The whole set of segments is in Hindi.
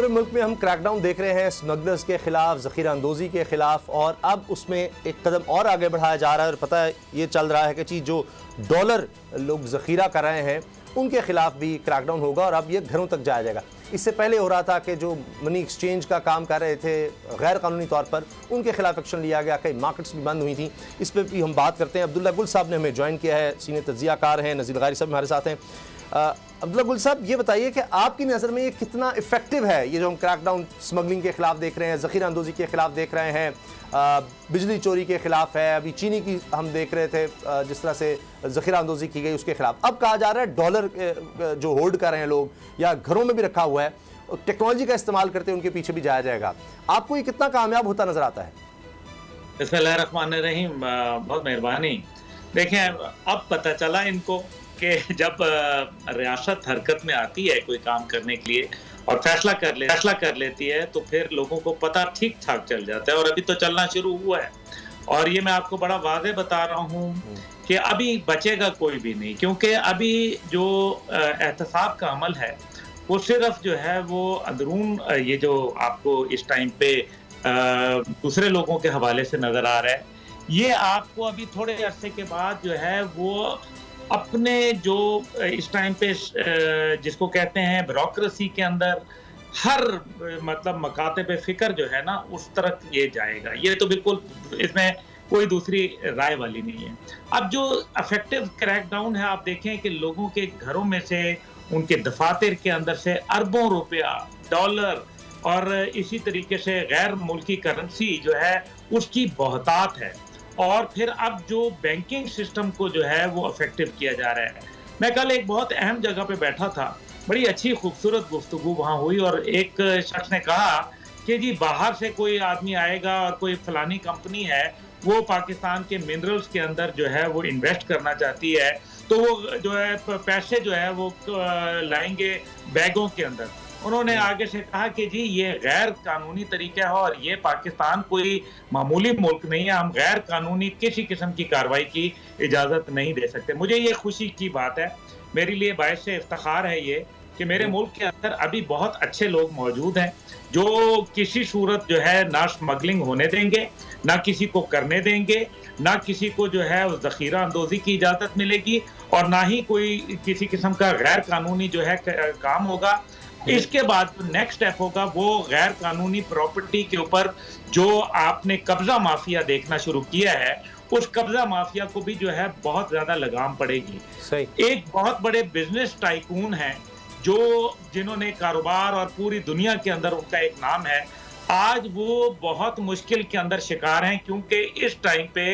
पूरे मुल्क में हम क्रैकडाउन देख रहे हैं स्मगलर्स के खिलाफ, ज़ख़ीरा अंदोज़ी के खिलाफ, और अब उसमें एक कदम और आगे बढ़ाया जा रहा है। और पता है ये चल रहा है कि चीज़ जो डॉलर लोग ज़ख़ीरा कर रहे हैं उनके खिलाफ भी क्रैकडाउन होगा, और अब ये घरों तक जाया जाएगा। इससे पहले हो रहा था कि जो मनी एक्सचेंज का काम कर रहे थे गैर कानूनी तौर पर, उनके खिलाफ एक्शन लिया गया, कई मार्केट्स भी बंद हुई थी। इस पर भी हम बात करते हैं। अब्दुल्ला गुल साहब ने हमें ज्वाइन किया है, सीनियर तज्ज़ियाकार हैं। नज़ीर गारी साहब हमारे साथ हैं। अब्दुल्ला गुल साहब, ये बताइए कि आपकी नज़र में ये कितना इफेक्टिव है, ये जो हम क्रैकडाउन स्मगलिंग के खिलाफ देख रहे हैं, ज़ख़ीरा अंदोज़ी के खिलाफ देख रहे हैं, बिजली चोरी के खिलाफ है, अभी चीनी की हम देख रहे थे जिस तरह से ज़ख़ीरा अंदोज़ी की गई उसके खिलाफ। अब कहा जा रहा है डॉलर जो होल्ड कर रहे हैं लोग या घरों में भी रखा हुआ है, टेक्नोलॉजी का इस्तेमाल करते हैं, उनके पीछे भी जाया जाएगा। आपको ये कितना कामयाब होता नजर आता है? बिस्मिल्लाहिर्रहमानिर्रहीम, बहुत मेहरबानी। देखें, अब पता चला इनको कि जब रियासत हरकत में आती है कोई काम करने के लिए और फैसला कर लेती है तो फिर लोगों को पता ठीक ठाक चल जाता है, और अभी तो चलना शुरू हुआ है। और ये मैं आपको बड़ा वाज़े बता रहा हूँ कि अभी बचेगा कोई भी नहीं, क्योंकि अभी जो एहतसाब का अमल है वो सिर्फ जो है वो अंदरून ये जो आपको इस टाइम पे दूसरे लोगों के हवाले से नज़र आ रहा है, ये आपको अभी थोड़े अरसे के बाद जो है वो अपने जो इस टाइम पे जिसको कहते हैं ब्यूरोक्रेसी के अंदर हर मतलब मकाते पे फिक्र जो है ना उस तरफ ये जाएगा। ये तो बिल्कुल इसमें कोई दूसरी राय वाली नहीं है। अब जो इफेक्टिव क्रैकडाउन है, आप देखें कि लोगों के घरों में से, उनके दफातर के अंदर से अरबों रुपया, डॉलर और इसी तरीके से गैर मुल्की करेंसी जो है उसकी बहुतात है। और फिर अब जो बैंकिंग सिस्टम को जो है वो इफेक्टिव किया जा रहा है। मैं कल एक बहुत अहम जगह पे बैठा था, बड़ी अच्छी खूबसूरत गुफ्तगू वहाँ हुई, और एक शख्स ने कहा कि जी बाहर से कोई आदमी आएगा और कोई फलानी कंपनी है वो पाकिस्तान के मिनरल्स के अंदर जो है वो इन्वेस्ट करना चाहती है, तो वो जो है पैसे जो है वो लाएंगे बैगों के अंदर। उन्होंने आगे से कहा कि जी ये गैर कानूनी तरीका है और ये पाकिस्तान कोई मामूली मुल्क नहीं है, हम गैर कानूनी किसी किस्म की कार्रवाई की इजाज़त नहीं दे सकते। मुझे ये खुशी की बात है, मेरे लिए बायस से इफ्तिखार है ये कि मेरे मुल्क के अंदर अभी बहुत अच्छे लोग मौजूद हैं जो किसी सूरत जो है ना स्मगलिंग होने देंगे, ना किसी को करने देंगे, ना किसी को जो है ज़ख़ीरा अंदोज़ी की इजाज़त मिलेगी, और ना ही कोई किसी किस्म का गैर कानूनी जो है काम होगा। इसके बाद जो नेक्स्ट स्टेप होगा वो गैर कानूनी प्रॉपर्टी के ऊपर जो आपने कब्जा माफिया देखना शुरू किया है, उस कब्जा माफिया को भी जो है बहुत ज्यादा लगाम पड़ेगी। सही। एक बहुत बड़े बिजनेस टाइकून हैं जो जिन्होंने कारोबार और पूरी दुनिया के अंदर उनका एक नाम है, आज वो बहुत मुश्किल के अंदर शिकार हैं, क्योंकि इस टाइम पे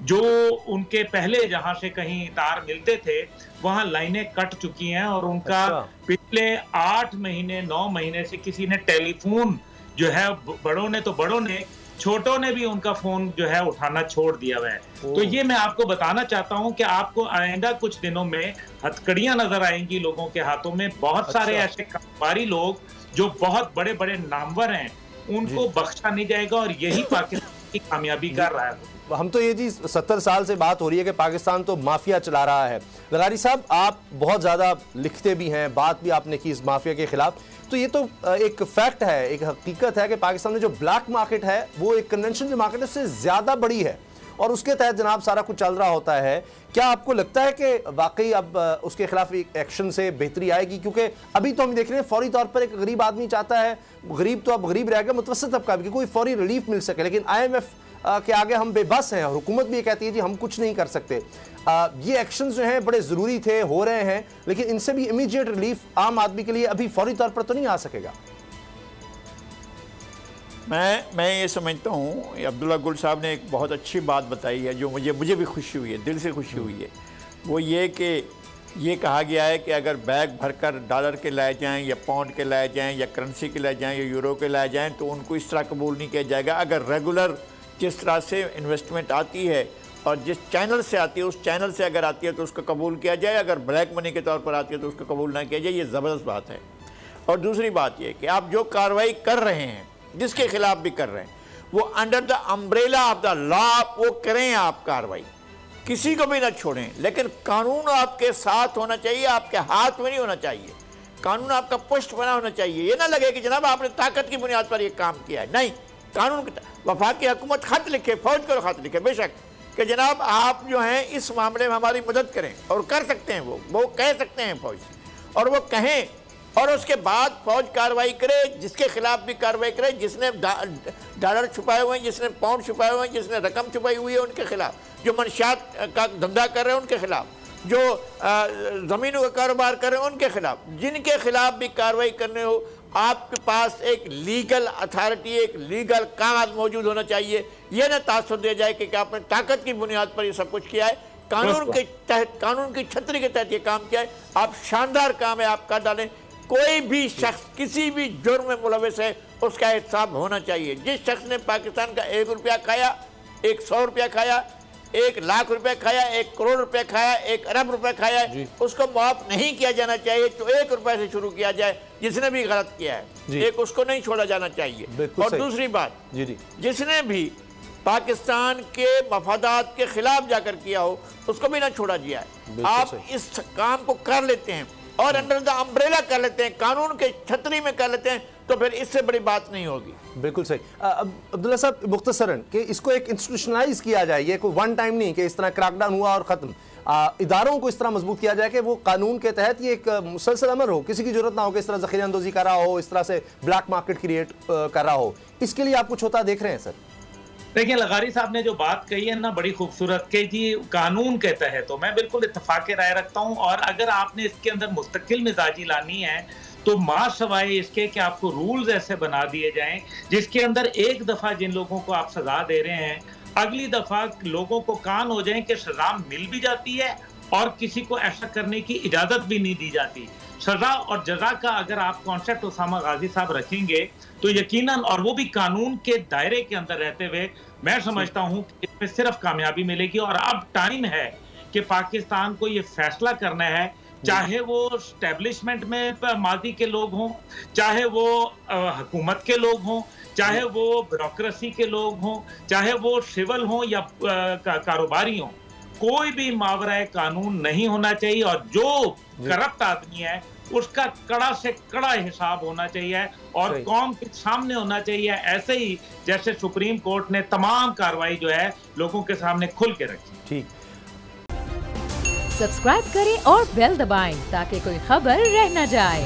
जो उनके पहले जहां से कहीं तार मिलते थे वहां लाइनें कट चुकी हैं, और उनका पिछले 8 महीने 9 महीने से किसी ने टेलीफोन जो है, बड़ों ने छोटों ने भी उनका फोन जो है उठाना छोड़ दिया हुआ है। तो ये मैं आपको बताना चाहता हूं कि आपको आइंदा कुछ दिनों में हथकड़ियां नजर आएंगी लोगों के हाथों में। बहुत सारे ऐसे कारोबारी लोग जो बहुत बड़े बड़े नामवर हैं उनको बख्शा नहीं जाएगा, और यही पाकिस्तान की कामयाबी कर रहा है। हम तो ये जी 70 साल से बात हो रही है कि पाकिस्तान तो माफिया चला रहा है। लगारी साहब, आप बहुत ज़्यादा लिखते भी हैं, बात भी आपने की इस माफिया के खिलाफ, तो ये तो एक फैक्ट है, एक हकीकत है कि पाकिस्तान में जो ब्लैक मार्केट है वो एक कन्वेंशनल मार्केट है उससे ज़्यादा बड़ी है, और उसके तहत जनाब सारा कुछ चल रहा होता है। क्या आपको लगता है कि वाकई अब उसके खिलाफ एक्शन से बेहतरी आएगी? क्योंकि अभी तो हम देख रहे हैं फौरी तौर पर एक गरीब आदमी चाहता है, गरीब तो अब गरीब रह गया, मुतवस्सित तबका भी, कोई फौरी रिलीफ मिल सके, लेकिन IMF के आगे हम बेबस हैं और हुकूमत भी ये कहती है जी हम कुछ नहीं कर सकते। ये एक्शंस जो हैं बड़े ज़रूरी थे, हो रहे हैं, लेकिन इनसे भी इमीडिएट रिलीफ आम आदमी के लिए अभी फौरी तौर पर तो नहीं आ सकेगा। मैं ये समझता हूँ अब्दुल्ला गुल साहब ने एक बहुत अच्छी बात बताई है जो मुझे भी खुशी हुई है, दिल से खुशी हुई है। वो ये कि ये कहा गया है कि अगर बैग भरकर डॉलर के लाए जाएं या पाउंड के लाए जाएं या करेंसी के लाए जाएं या यूरो के लाए जाएं तो उनको इस तरह कबूल नहीं किया जाएगा। अगर रेगुलर जिस तरह से इन्वेस्टमेंट आती है और जिस चैनल से आती है उस चैनल से अगर आती है तो उसको कबूल किया जाए, अगर ब्लैक मनी के तौर पर आती है तो उसको कबूल ना किया जाए। ये ज़बरदस्त बात है। और दूसरी बात ये कि आप जो कार्रवाई कर रहे हैं, जिसके खिलाफ भी कर रहे हैं, वो under the umbrella of the law वो करें आप कार्रवाई, किसी को भी ना छोड़ें, लेकिन कानून आपके साथ होना चाहिए, आपके हाथ में नहीं होना चाहिए। कानून आपका पुष्ट बना होना चाहिए। ये ना लगे कि जनाब आपने ताकत की बुनियाद पर ये काम किया है, नहीं, कानून की वफाकी हुकूमत खत लिखे, फौज को खत लिखे बेशक कि जनाब आप जो हैं इस मामले में हमारी मदद करें, और कर सकते हैं, वो कह सकते हैं फौज, और वो कहें, और उसके बाद फौज कार्रवाई करे, जिसके खिलाफ भी कार्रवाई करे, जिसने डॉलर छुपाए हुए हैं, जिसने पाउंड छुपाए हुए हैं, जिसने रकम छुपाई हुई है उनके खिलाफ, जो मंशियात का धंधा कर रहे हैं उनके खिलाफ, जो ज़मीनों का कारोबार कर रहे हैं उनके खिलाफ, जिनके खिलाफ भी कार्रवाई करने हो, आपके पास एक लीगल अथॉरिटी, एक लीगल कागज मौजूद होना चाहिए। यह ना तासुर दिया जाए कि आपने ताकत की बुनियाद पर ये सब कुछ किया है, कानून के तहत, कानून की छतरी के तहत ये काम किया है। आप शानदार काम है, आप कर डालें। कोई भी शख्स किसी भी जुर्म में मुलविस है, उसका हिसाब होना चाहिए। जिस शख्स ने पाकिस्तान का 1 रुपया खाया, 100 रुपया खाया, 1 लाख रुपया खाया, 1 करोड़ रुपया खाया, 1 अरब रुपया खाया, उसको माफ नहीं किया जाना चाहिए। तो 1 रुपये से शुरू किया जाए, जिसने भी गलत किया है, एक उसको नहीं छोड़ा जाना चाहिए। और दूसरी बात, जिसने भी पाकिस्तान के मफादात के खिलाफ जाकर किया हो, उसको भी ना छोड़ा जाए। आप इस काम को कर लेते हैं और अंडर द अम्ब्रेला कर लेते हैं, कानून के छतरी में कर लेते हैं, तो फिर इससे बड़ी बात नहीं होगी। बिल्कुल सही। अब्दुल्ला साहब, मुख्तसरन कि इसको एक इंस्टीट्यूशनलाइज किया जाए, ये कोई वन टाइम नहीं कि इस तरह क्रैकडाउन हुआ और ख़त्म। इदारों को इस तरह मजबूत किया जाए कि वो कानून के तहत ये एक मुसलसल अमर हो, किसी की जरूरत ना हो कि इस तरह ज़ख़ीरा अंदोज़ी कर रहा हो, इस तरह से ब्लैक मार्केट क्रिएट कर रहा हो। इसके लिए आप कुछ होता देख रहे हैं सर? देखिए, लगारी साहब ने जो बात कही है ना, बड़ी खूबसूरत के जी कानून के तहत, तो मैं बिल्कुल इत्तेफाक राय रखता हूँ। और अगर आपने इसके अंदर मुस्तकिल मिजाजी लानी है, तो माशवाए इसके कि आपको रूल्स ऐसे बना दिए जाएं जिसके अंदर एक दफ़ा जिन लोगों को आप सजा दे रहे हैं, अगली दफ़ा लोगों को कान हो जाए कि सजा मिल भी जाती है और किसी को ऐसा करने की इजाज़त भी नहीं दी जाती। सजा और जजा का अगर आप कॉन्सेप्ट उसामा गाजी साहब रखेंगे तो यकीनन, और वो भी कानून के दायरे के अंदर रहते हुए, मैं समझता हूं कि इसमें सिर्फ कामयाबी मिलेगी। और अब टाइम है कि पाकिस्तान को ये फैसला करना है, चाहे वो स्टैब्लिशमेंट में माजी के लोग हों, चाहे वो हुकूमत के लोग हों, चाहे वो ब्यूरोक्रेसी के लोग हों, चाहे वो सिविल हों या कारोबारी हों, कोई भी मावरा कानून नहीं होना चाहिए। और जो करप्ट आदमी है उसका कड़ा से कड़ा हिसाब होना चाहिए और कौम के सामने होना चाहिए, ऐसे ही जैसे सुप्रीम कोर्ट ने तमाम कार्रवाई जो है लोगों के सामने खुल के रखी। ठीक, सब्सक्राइब करें और बेल दबाएं ताकि कोई खबर रह न जाए।